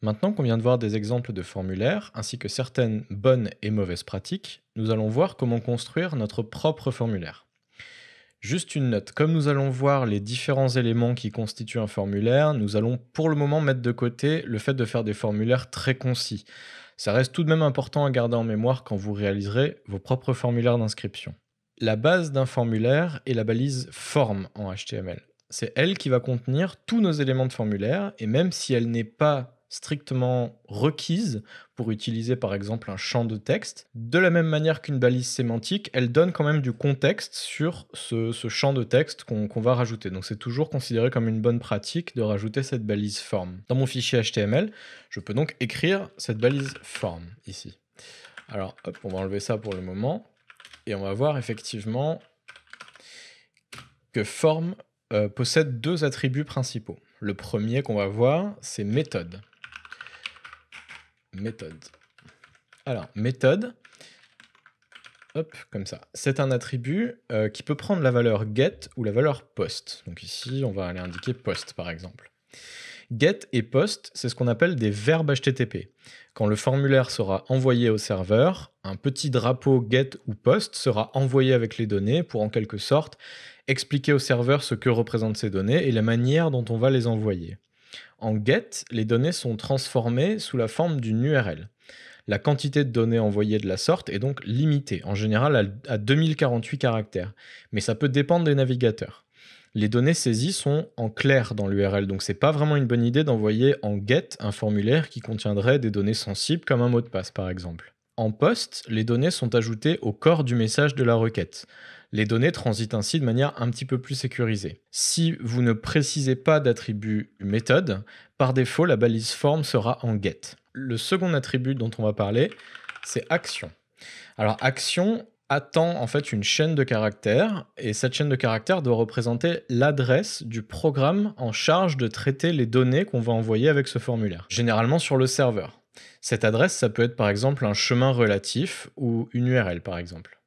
Maintenant qu'on vient de voir des exemples de formulaires, ainsi que certaines bonnes et mauvaises pratiques, nous allons voir comment construire notre propre formulaire. Juste une note, comme nous allons voir les différents éléments qui constituent un formulaire, nous allons pour le moment mettre de côté le fait de faire des formulaires très concis. Ça reste tout de même important à garder en mémoire quand vous réaliserez vos propres formulaires d'inscription. La base d'un formulaire est la balise forme en HTML. C'est elle qui va contenir tous nos éléments de formulaire et même si elle n'est pas strictement requise pour utiliser par exemple un champ de texte, de la même manière qu'une balise sémantique, elle donne quand même du contexte sur ce champ de texte qu'on va rajouter. Donc c'est toujours considéré comme une bonne pratique de rajouter cette balise forme. Dans mon fichier HTML, je peux donc écrire cette balise forme ici. Alors hop, on va enlever ça pour le moment. Et on va voir effectivement que form possède deux attributs principaux. Le premier qu'on va voir, c'est méthode. Méthode. Alors, méthode, hop, comme ça. C'est un attribut qui peut prendre la valeur get ou la valeur post. Donc ici, on va aller indiquer post par exemple. Get et post, c'est ce qu'on appelle des verbes HTTP. Quand le formulaire sera envoyé au serveur, un petit drapeau get ou post sera envoyé avec les données pour en quelque sorte expliquer au serveur ce que représentent ces données et la manière dont on va les envoyer. En get, les données sont transformées sous la forme d'une URL. La quantité de données envoyées de la sorte est donc limitée, en général à 2048 caractères, mais ça peut dépendre des navigateurs. Les données saisies sont en clair dans l'URL, donc c'est pas vraiment une bonne idée d'envoyer en get un formulaire qui contiendrait des données sensibles comme un mot de passe par exemple. En post, les données sont ajoutées au corps du message de la requête. Les données transitent ainsi de manière un petit peu plus sécurisée. Si vous ne précisez pas d'attribut méthode, par défaut la balise form sera en get. Le second attribut dont on va parler, c'est action. Alors action attend en fait une chaîne de caractères et cette chaîne de caractères doit représenter l'adresse du programme en charge de traiter les données qu'on va envoyer avec ce formulaire, généralement sur le serveur. Cette adresse, ça peut être par exemple un chemin relatif ou une URL par exemple.